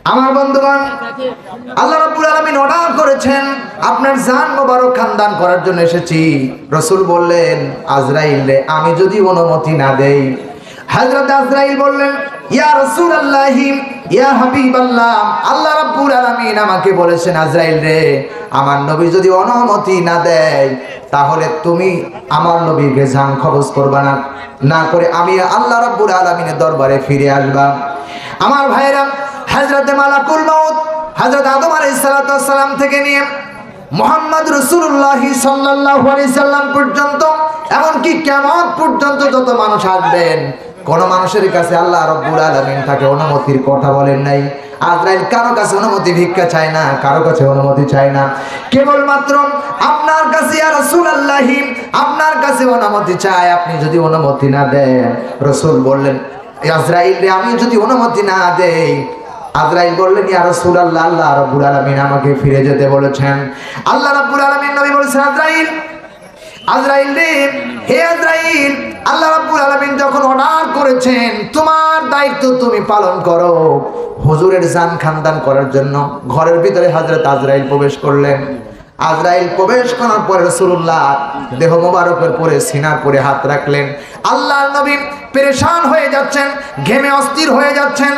আমার বন্ধুগণ, আল্লাহ রাব্বুল আলামিন অর্ডার করেছেন আপনার জান মোবারক খানদান করার জন্য এসেছি। রাসূল বললেন, আজরাইল রে আমি যদি অনুমতি না দেই। হযরত আজরাইল বললেন, ইয়া রাসূলুল্লাহ ইয়া হাবিবাল্লাহ, আল্লাহ রাব্বুল আলামিন আমাকে বলেছেন আজরাইল রে, আমার নবী যদি অনুমতি না দেয় তাহলে তুমি আমার নবীকে জান কবজ করবা না, না করে আমি আল্লাহ রাব্বুল আলামিনের দরবারে ফিরে আসবা। আমার ভাইরা, হযরতে মালাকুল মউত হযরত আদম আলাইহিস সালাতু ওয়াস সালাম থেকে নিয়ে মুহাম্মদ রাসূলুল্লাহ সাল্লাল্লাহু আলাইহি সাল্লাম পর্যন্ত, এমনকি কিয়ামত পর্যন্ত যত মানুষ আসবেন, কোন মানুষের কাছে আল্লাহ রাব্বুল আলামিন তাকে অনুমতির কথা বলেন নাই। আজরাইল কারো কাছে অনুমতি ভিক্ষা চায় না, কারো কাছে অনুমতি চায় না, কেবলমাত্র আপনার কাছে ইয়া রাসূলুল্লাহ, আপনার কাছে অনুমতি চায়। আপনি যদি অনুমতি না দেন, রাসূল বললেন আজরাইল রে আমি যদি অনুমতি না দেই, আজরাইল বললেন ইয়া রাসূলুল্লাহ আল্লাহ রাব্বুল আলামিন আমাকে ফিরে যেতে বলেছেন। আল্লাহ রাব্বুল আলামিন নবী বলেছেন আজরাইল, আজরাইল রে, হে আজরাইল, আল্লাহ রাব্বুল আলামিন যখন অর্ডার করেছেন তোমার দায়িত্ব তুমি পালন করো। হুজুরের জান খানদান করার জন্য ঘরের ভিতরে হযরত আজরাইল প্রবেশ করলেন। আজরাইল প্রবেশ করার পরে রাসূলুল্লাহ দেহ মোবারকের পরে সিনার পরে হাত রাখলেন। আল্লাহর নবী পেরেশান হয়ে যাচ্ছেন, ঘেমে অস্থির হয়ে যাচ্ছেন।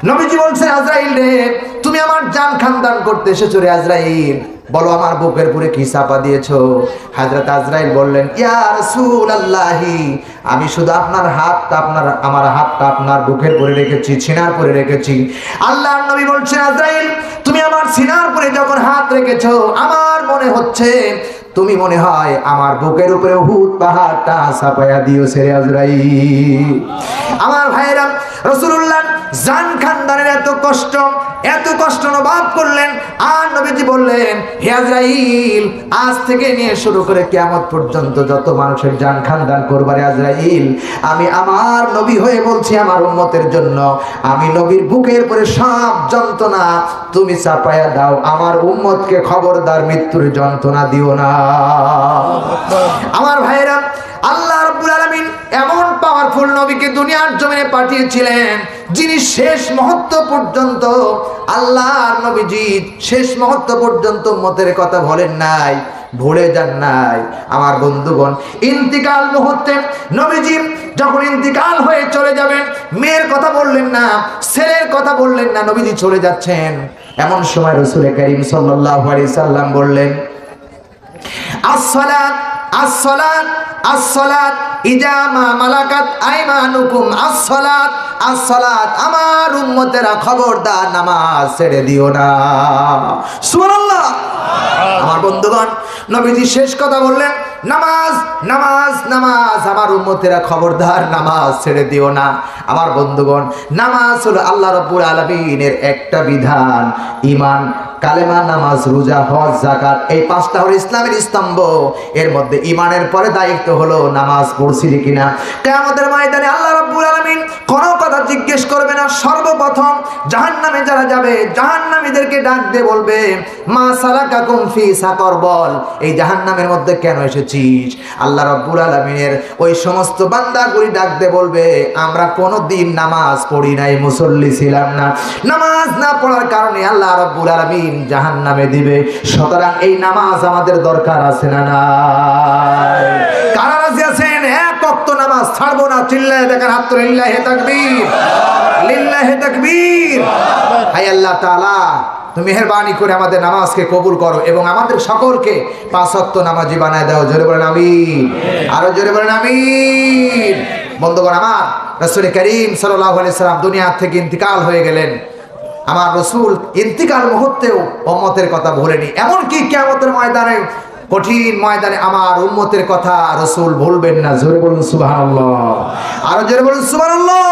নবীজি বলছেন আজরাইল রে, তুমি আমার জান খানদান করতে এসেছো রে আজরাইল, বলো আমার বুকের পুরে কি চাপা দিয়েছো? হযরত আজরাইল বললেন, ইয়া রাসূলুল্লাহ, আমি শুধু আপনার হাতটা আমার হাতটা আপনার বুকের পুরে রেখেছি, সিনার পুরে রেখেছি। আল্লাহর নবী বলছেন আজরাইল, তুমি আমার সিনার পুরে যখন হাত রেখেছো, আমার মনে হচ্ছে তুমি মনে হয় আমার বুকের উপরে উহুদ পাহাড়টা চাপায়া দিয়েছো রে আজরাইল। আমার ভাইরা, রাসূলুল্লাহ জান খানদানের এত কষ্ট অনুভব করলেন। আর নবীজি বললেন, হে আজরাইল, আজ থেকে নিয়ে শুরু করে কিয়ামত পর্যন্ত যত মানুষের জান খানদান করবারে আজরাইল, আমি আমার নবী হয়ে বলছি আমার উম্মতের জন্য, আমি নবীর বুকের পরে সব যন্ত্রণা তুমি চাপায়া দাও, আমার উম্মতকে খবরদার মৃত্যুর যন্ত্রণা দিও না। আমার ভাইরা, আল্লাহ রাব্বুল আলামিন এমন পাওয়ারফুল নবীকে দুনিয়ার জমিনে পাঠিয়েছিলেন, যিনি শেষ মুহূর্ত পর্যন্ত, আল্লাহর নবীজি শেষ মুহূর্ত পর্যন্ত উম্মতের কথা বলেন নাই, ভুলে যান নাই। আমার বন্ধুগণ, ইন্তিকাল মুহূর্তে নবীজি যখন ইন্তিকাল হয়ে চলে যাবেন, মেয়ের কথা বললেন না, ছেলের কথা বললেন না, নবীজি চলে যাচ্ছেন। এমন সময় রাসূল করিম সাল্লাল্লাহু আলাইহি সাল্লাম বললেন, আসসালাত আসসালাত আসসালাত ইজা মা মালাকাত আইমানুকুম, আসসালাত আসসালাত, আমার উম্মতেরা খবরদার নামাজ ছেড়ে দিও না। সুবহানাল্লাহ। আমার বন্ধুগণ, নবীজি শেষ কথা বললেন, নামাজ নামাজ নামাজ, আমার উম্মতেরা খবরদার নামাজ ছেড়ে দিও না। আমার বন্ধুগণ, নামাজ হলো আল্লাহ রাব্বুল আলামিনের একটা বিধান। ঈমান, কালেমা, নামাজ, রোজা, হজ, যাকাত, এই পাঁচটা হলো ইসলামের স্তম্ভ। এর মধ্যে ঈমানের পরে দায়িত্ব হলো নামাজ পড়ছি কিনা। কিয়ামতের ময়দানে আল্লাহ রাব্বুল আলামিন কোনো কথা জিজ্ঞেস করবে না। সর্বপ্রথম জাহান্নামে যারা যাবে, জাহান্নামীদেরকে ডাক দিয়ে বলবে, মা সালাকাকুম ফি সাকর, বল এই জাহান্নামের মধ্যে কেন এসেছিস? আল্লাহ রাব্বুল আলামিনের ওই সমস্ত বান্দাগুলি ডাক দিয়ে বলবে, আমরা কোনোদিন নামাজ পড়ি নাই, মুসল্লি ছিলাম না, নামাজ না পড়ার কারণে আল্লাহ রাব্বুল আলামিন জাহান্নামে দিবে। সুতরাং এই নামাজ আমাদের দরকার আছে না নাই? কারা রাজি আছেন এক ওয়াক্ত নামাজ ছাড়বো না? চিল্লায়ে দেখেন হাত তুলে, লিল্লাহি তাকবীর, লিল্লাহি তাকবীর। হায় আল্লাহ তাআলা, তুমি মেহেরবানি করে আমাদের নামাজকে কবুল করো এবং আমাদের সকলকে পাঁচ ওয়াক্ত নামাজি বানায় দাও। জোরে বলেন আমিন, আরো জোরে বলেন আমিন। বন্ধুগণ, আমার রাসূল করিম সাল্লাল্লাহু আলাইহি সাল্লাম দুনিয়া থেকে ইন্তিকাল হয়ে গেলেন। আমার রাসূল ইন্তিকাল মুহূর্তেও উম্মতের কথা ভুলেনি। এমনকি কিয়ামতের ময়দানে, কঠিন ময়দানে আমার উম্মতের কথা রাসূল ভুলবেন না। জোরে বলুন সুবহানাল্লাহ, আরো জোরে বলুন সুবহানাল্লাহ।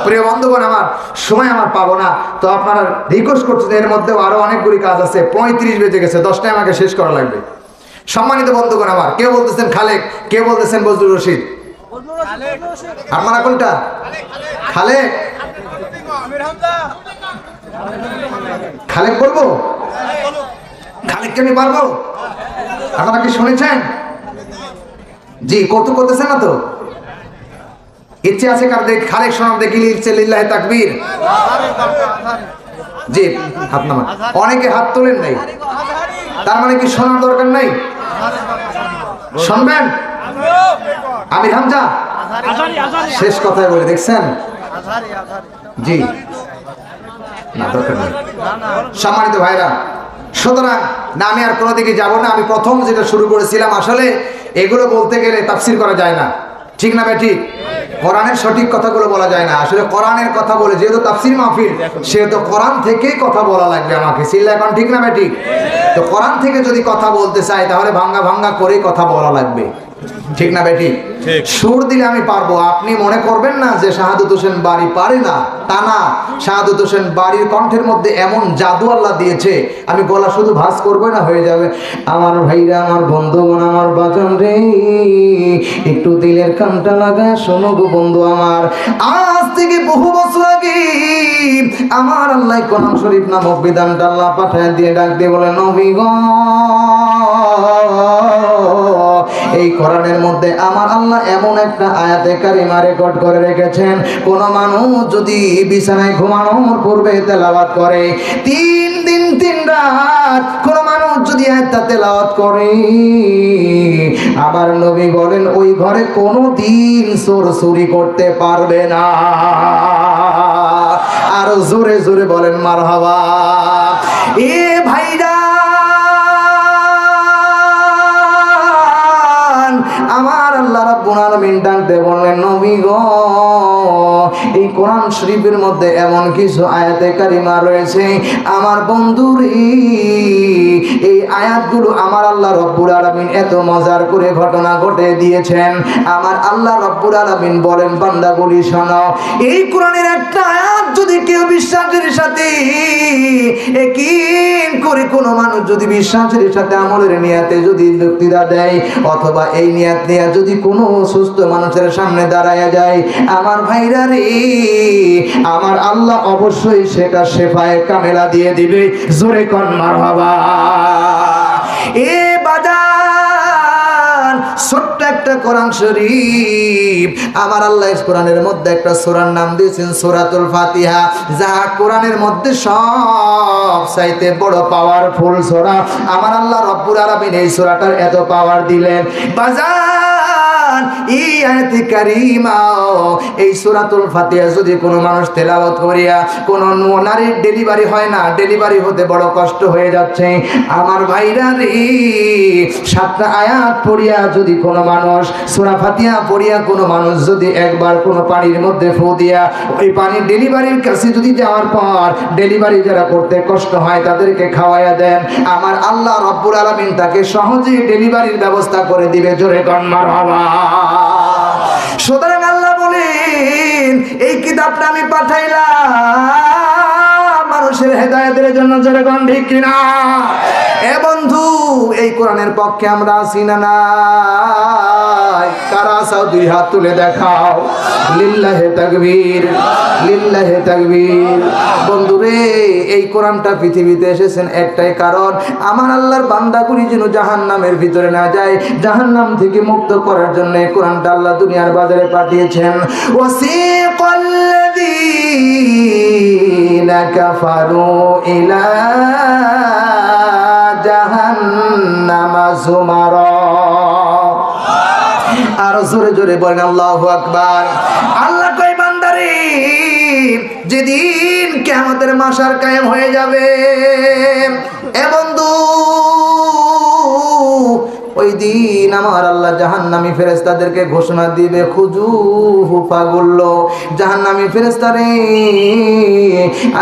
প্রিয় বন্ধুগণ, আমার সময় পাবো না, তো আপনারা রিকোয়েস্ট করছেন, এর মধ্যেও আরো অনেকগুলি কাজ আছে। 35 বেজে গেছে, 10টায় আমাকে শেষ করা লাগবে। সম্মানিত বন্ধুগণ আমার, কেউ বলতেছেন খালেক, কেউ বলতেছেন বজলুর রশিদ। আপনারা কোনটা? খালেক, খালেক বলবো? খালেককে আমি পারবো? আপনারা কি শুনেছেন? জি, কৌতুক করতেছেন না তো? ইচ্ছে আছে কার? খালেক শোনার দেখি, লিল্লাহি তাকবীর। জি, হাত নামান। অনেকে হাত তোলেন নাই, তার মানে কি শোনার দরকার নাই? শুনবেন? আমির হামজা শেষ কথায় বলে দেখছেন। জি, না দরকার নেই। সম্মানিত ভাইরা, সুতরাং না আমি আর কোনো দিকে যাবো না। আমি প্রথম যেটা শুরু করেছিলাম, আসলে এগুলো বলতে গেলে তাফসীর করা যায় না, ঠিক না ভাই? ঠিক, কোরআনের সঠিক কথাগুলো বলা যায় না। আসলে কোরআনের কথা বলে, যেহেতু তাফসীর মাহফিল, সেহেতু কোরআন থেকেই কথা বলা লাগবে আমাকে। সিল্লা এখন ঠিক না ভাই? ঠিক। তো কোরআন থেকে যদি কথা বলতে চাই, তাহলে ভাঙ্গা ভাঙ্গা করেই কথা বলা লাগবে, ঠিক না বেটি? সুর দিলে আমি পারবো। আপনি মনে করবেন না যে শাহাদত হোসেন বাড়ি পারে না, তা না। শাহাদত হোসেন বাড়ির কণ্ঠের মধ্যে এমন জাদু আল্লাহ দিয়েছে, আমি গলা শুধু ভাঁজ করবো না, হয়ে যাবে। আমার ভাইরা, আমার বন্ধুগণ, আমার বাজন রে, একটু দিলের কানটা লাগায় শোনো গো বন্ধু আমার। আজ থেকে বহু বছর আগে আমার আল্লাহ কোরআন শরীফ নামক বিধানটা আল্লাহ পাঠায় দিয়ে ডাক দিয়ে বলে, নবী গো, এই কোরআনের মধ্যে আমার আল্লাহ এমন একটা আয়াতে কারিমা রেকর্ড করে রেখেছেন, কোন মানুষ যদি বিছানায় ঘুমানোর পূর্বে তেলাওয়াত করে 3 দিন 3 রাত, কোন মানুষ যদি আয়াতটা তেলাওয়াত করে, আবার নবী বলেন ওই ঘরে কোনো দিন চোর চুরি করতে পারবে না। আর জোরে জোরে বলেন মারহাবা। এ ভাইরা, আমার আল্লাহ রাব্বুল আলামিন ডাকতে বললেন, নবী গো, এই কোরআন শরীফের মধ্যে এমন কিছু আয়াতে কারিমা রয়েছে আমার বন্ধুরে, এই আয়াতগুলো আমার আল্লাহ রাব্বুল আলামিন এত মজার করে ঘটনা ঘটে দিয়েছেন। আমার আল্লাহ রাব্বুল আলামিন বলেন, বান্দাগুলি শোনো, এই কোরআনের একটা আয়াত যদি কেউ বিশ্বাসের সাথে একীন করে, কোনো মানুষ যদি বিশ্বাসের সাথে আমলের নিয়াতে যদি বক্তৃতা দেয়, অথবা এই নিয়াত নিয়ে যদি কোনো সুস্থ মানুষের সামনে দাঁড়ায় যায়, আমার ভাইরা রে, আমার আল্লাহ অবশ্যই সেটা শেফায়ে কামেলা দিয়ে দিবে। জোরে কোন মারহাবা। এ বাজার, ছোট্ট একটা কোরআন শরীফ, আমার আল্লাহ কোরআনের মধ্যে একটা সূরার নাম দিয়েছেন সূরাতুল ফাতিহা, যা কোরআনের মধ্যে সব চাইতে বড় পাওয়ারফুল সূরা। আমার আল্লাহ রব্বুল আলামিন এই সূরাটার এত পাওয়ার দিলেন, বাজার এই আয়াতে কারিমা, এই সূরাতুল ফাতিহা যদি কোনো মানুষ তেলাওয়াত করিয়া, কোনো নারীর ডেলিভারি হয় না, ডেলিভারি হতে বড় কষ্ট হয়ে যাচ্ছে, আমার ভাইরা রে, 7টা আয়াত পড়িয়া যদি কোনো মানুষ, সূরা ফাতিহা পড়িয়া কোনো মানুষ যদি একবার কোনো পানির মধ্যে ফু দিয়া, ওই পানি ডেলিভারির কাছে যদি যাওয়ার পর ডেলিভারি যারা করতে কষ্ট হয় তাদেরকে খাওয়াইয়া দেন, আমার আল্লাহ রব্বুল আলামিন তাকে সহজে ডেলিভারির ব্যবস্থা করে দিবে। জোরে কোন মারহাবা। সুতরাং আল্লাহ বলেন, এই কিতাবটা আমি পাঠাইলাম মানুষের হেদায়েতের জন্য। জোরে কোন ঠিক কিনা? এ বন্ধু, এই কোরআনের পক্ষে আমরা আছি না নাই? কারা আসাও, 2 হাত তুলে দেখাও। লিল্লাহে তাকবীর, লিল্লাহে তাকবীর। বন্ধুরে, এই কোরআনটা পৃথিবীতে এসেছেন একটাই কারণ, আমার আল্লাহর বান্দাগুলি যেন জাহান্নামের ভিতরে না যায়, জাহান্নাম থেকে মুক্ত করার জন্য এই কোরআনটা আল্লাহ দুনিয়ার বাজারে পাঠিয়েছেন। ওয়াসিকাল্লাযীনা কাফারু ইলা জাহান্নামা যুমারা। আর জোরে জোরে বলেন আল্লাহু আকবার। আল্লাহ কই, বান্দারে, যেদিন কিয়ামতের মাশার কায়েম হয়ে যাবে, এ বন্ধু, ওই দিন আমার আল্লাহ জাহান্নামী ফেরেশতাদেরকে ঘোষণা দিবে, খুজুহু ফাগুল্লো, জাহান্নামী ফেরেশতারে,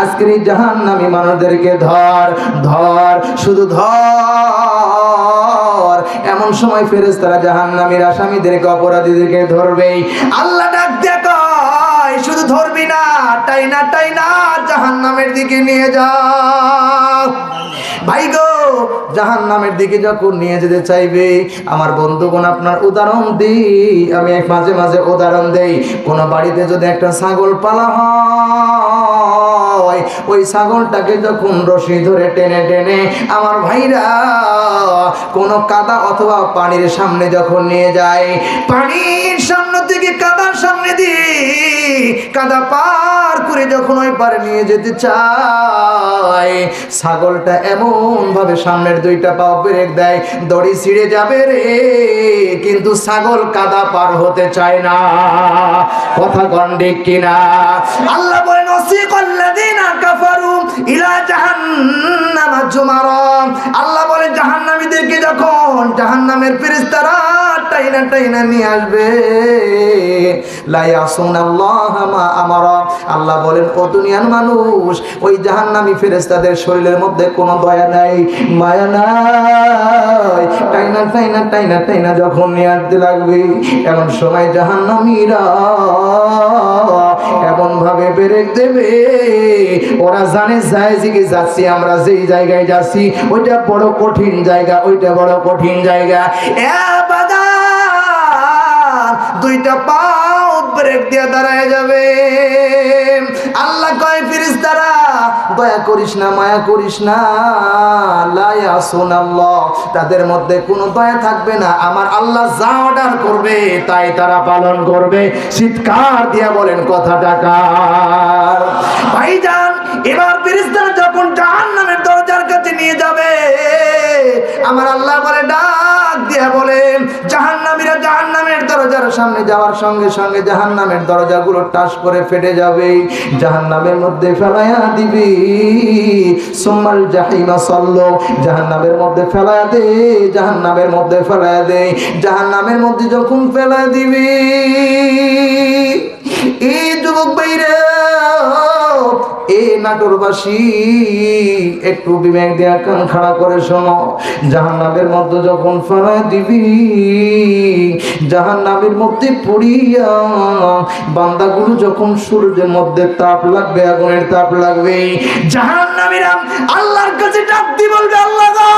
আজকের এই জাহান্নামী মানুষদেরকে ধর ধর, শুধু ধর। এমন সময় ফেরেশতারা জাহান্নামীর আসামিদেরকে, অপরাধীদেরকে ধরবেই। আল্লাহ ডাক দিয়ে কয়, শুধু ধরবি না, টাইনা টাইনা জাহান্নামের দিকে নিয়ে যা। ভাই গো, জাহান্নামের দিকে যখন নিয়ে যেতে চাইবে, আমার বন্ধুগণ, আপনার উদাহরণ দিই, আমি মাঝে মাঝে উদাহরণ দেই। কোন বাড়িতে যদি একটা ছাগল পালা হয়, ওই ছাগলটাকে যখন রশি ধরে টেনে টেনে আমার ভাইরা কোন কাদা অথবা পানির সামনে যখন নিয়ে যায়, পানির সামনে থেকে কাদার সামনে দিয়ে কাদা পার করে যখন ওই পারে নিয়ে যেতে চায়, হয়। ছাগলটা এমন ভাবে সামনের দুইটা পা ব্রেক দেয়, দড়ি ছিঁড়ে যাবে রে, কিন্তু ছাগল কাদা পার হতে চায় না। কথা কন ঠিক কিনা? আল্লাহ বলেন ওয়াসিকাল্লাযীনা কাফারু ইলা জাহান্নামা যুমারা। আল্লাহ বলে জাহান্নামীদেরকে যখন জাহান্নামের ফেরেশতারা টাইনা টাইনা নিয়ে আসবে, লা ইয়াসুনাল্লাহ মা আমারা। আল্লাহ বলেন ও দুনিয়ার মানুষ, ওই জাহান্নামী ফেরেশতাদের শরীরের মধ্যে কোনো দয়া নাই, মায়া নাই। টাইনা টাইনা টাইনা টাইনা যখন নিয়ে আসতে লাগবে, এমন সময় জাহান্নামীরা এমন ভাবে ব্রেক দেবে, ওরা জানে যায় যে যাচ্ছি আমরা, যেই জায়গায় যাচ্ছি ওইটা বড় কঠিন জায়গা, ওইটা বড় কঠিন জায়গা। এ বাজার দুইটা পাও ব্রেক দিয়ে দাঁড়ায় যাবে। আল্লাহ কয় ফেরেশতারা দয়া করিস না, মায়া করিস না, লা ইয়াসুনাল্লাহ, তাদের মধ্যে কোনো দয়া থাকবে না। আমার আল্লাহ যা অর্ডার করবে তাই তারা পালন করবে। চিৎকার দিয়া বলেন কথাটা কার? ভাইজান, এবার ফেরেশতারা যখন জাহান্নামের দরজার কাছে নিয়ে যাবে, আমার আল্লাহ বলে ডাক দিয়া বলে, জাহান্নামীরা জাহান্নামের দরজার সামনে যাওয়ার সঙ্গে সঙ্গে জাহান্নামের দরজাগুলো টাস করে ফেটে যাবে, জাহান্নামের মধ্যে ফেলায়া দিবি। সুম্মাল জাহিমা সাল্লু, জাহান্নামের মধ্যে ফেলায়া দে, জাহান্নামের মধ্যে ফেলায়া দে। জাহান্নামের মধ্যে যখন ফেলায়া দিবি, এই যুবক ভাইরা, এ নাটোরবাসী, একটু বিবেক দিয়া কান খাড়া করে শোনো। জাহান্নামের মধ্যে যখন ফেলায় দিবি, জাহান্নামের মধ্যে পড়িয়া বান্দাগুলো যখন সূর্যের মধ্যে তাপ লাগবে, আগুনের তাপ লাগবে, জাহান্নামীরা আল্লাহর কাছে ডাক দিয়ে বলবে, আল্লাহ গো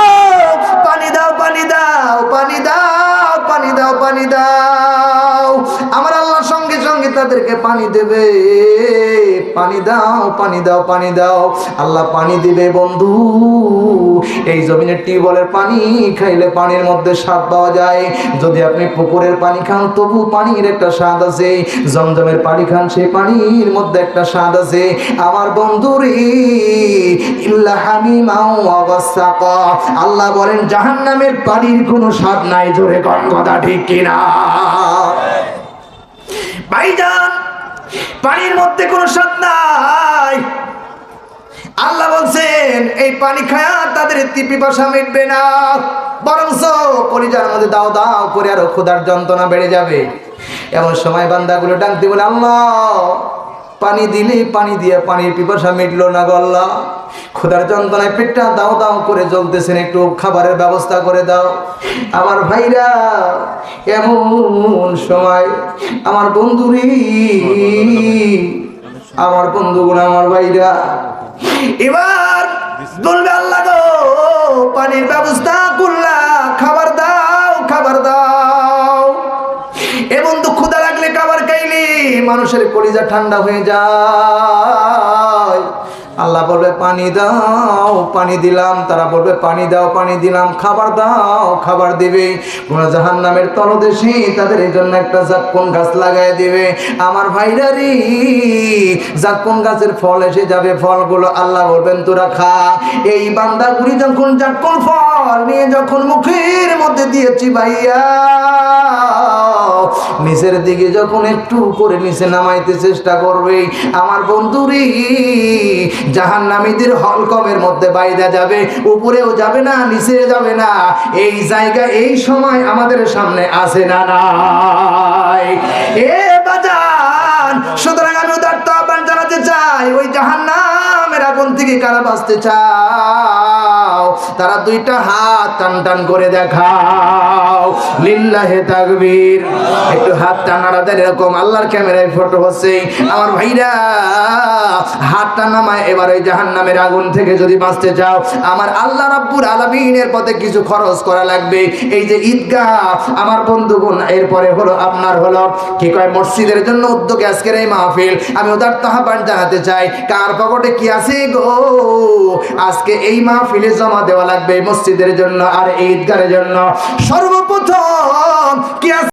পানি দাও, পানি দাও, পানি দাও, পানি দাও, পানি দাও। আমার আল্লাহ সঙ্গে সঙ্গে তাদেরকে পানি দেবে, পানি দাও, পানি দাও, পানি দাও। আল্লাহ পানি দিবে। বন্ধু, এই জমিনের টিউবওয়েলের পানি খাইলে পানির মধ্যে স্বাদ পাওয়া যায়। যদি আপনি পুকুরের পানি খান তবু পানির একটা স্বাদ আছে, জমজমের পানি খান সেই পানির মধ্যে একটা স্বাদ আছে। আমার বন্ধুরে ইল্লা হামিমা ওয়া গাসসাকা, আল্লাহ বলেন জাহান্নামের পানির কোনো স্বাদ নাই। জোরে কোন কথা ঠিক কিনা? ভাইজান, পানির মধ্যে কোনো স্বাদ নাই। আল্লাহ বলছেন এই পানি খায়া তাদের পিপাসা মিটবে না, বরঞ্চ কলিজার মধ্যে দাও দাও করে আরো ক্ষুধার যন্ত্রণা বেড়ে যাবে। এমন সময় বান্দাগুলো ডাক দিয়ে বলে, আল্লাহ পানি দিলে পানি দিয়ে পানির পিপাসা মিটলো না গো আল্লাহ, ক্ষুধার যন্ত্রণায় পেটটা দাও দাও করে জ্বলতেছেন, একটু খাবারের ব্যবস্থা করে দাও। আমার ভাইরা, এমন সময় আমার বন্ধুরি, আমার বন্ধুগুলো, আমার ভাইরা এবার বলবে, আল্লাহ গো পানির ব্যবস্থা করলা, খাবার দাও, খাবার দাও। এ বন্ধু, ক্ষুধা লাগলে খাবার খাইলে মানুষের কলিজা ঠান্ডা হয়ে যায়। আল্লাহ বলবে পানি দাও, পানি দিলাম। তারা বলবে পানি দাও, পানি দিলাম। খাবার দাও, খাবার দিবে। কোন জাহান্নামের তলদেশে তাদের এই জন্য একটা জাক্কুম গাছ লাগাই দিবে। আমার ভাইরা রে, জাক্কুম গাছের ফল এসে যাবে, ফলগুলো আল্লাহ বলবেন তোরা খা। এই বান্দাগুলি যখন জাক্কুম ফল নিয়ে যখন মুখের মধ্যে দিয়েছি ভাইয়া, নিচের দিকে যখন একটু করে নিচে নামাইতে চেষ্টা করবে, আমার বন্ধুরি জাহান্নামীদের হলকমের মধ্যে বাইদা যাবে, উপরেও যাবে না, নিচে যাবে না। এই জায়গা এই সময় আমাদের সামনে আসে না নাই? এ বাজান, সুতরাং আমি উদারতা আহ্বান জানাতে চাই, ওই জাহান্নামের আগুন থেকে কারা বাঁচতে চাও, তারা দুইটা হাত টান টান করে দেখাও, লিল্লাহে তাকবীর। একটু হাত টানারা দেন, এরকম আল্লাহর ক্যামেরায় ফটো হচ্ছে। আমার ভাইরা, হাতটা নামায়। এবার ওই জাহান্নামের আগুন থেকে যদি বাঁচতে চাও, আমার আল্লাহ রাব্বুল আলামিনের পথে কিছু খরচ করা লাগবে। এই যে ঈদগাহ, আমার বন্ধুগণ, এরপরে হলো আপনার হলো কি কয় মসজিদের জন্য উদ্যোগে আজকের এই মাহফিল। আমি উদারত আহ্বান জানাতে চাই, কার পকেটে কি আছে গো, আজকে এই মাহফিলে জমা দেওয়া লাগবে মসজিদের জন্য আর ঈদগাহের জন্য। সর্বপ্রথম কি আছে?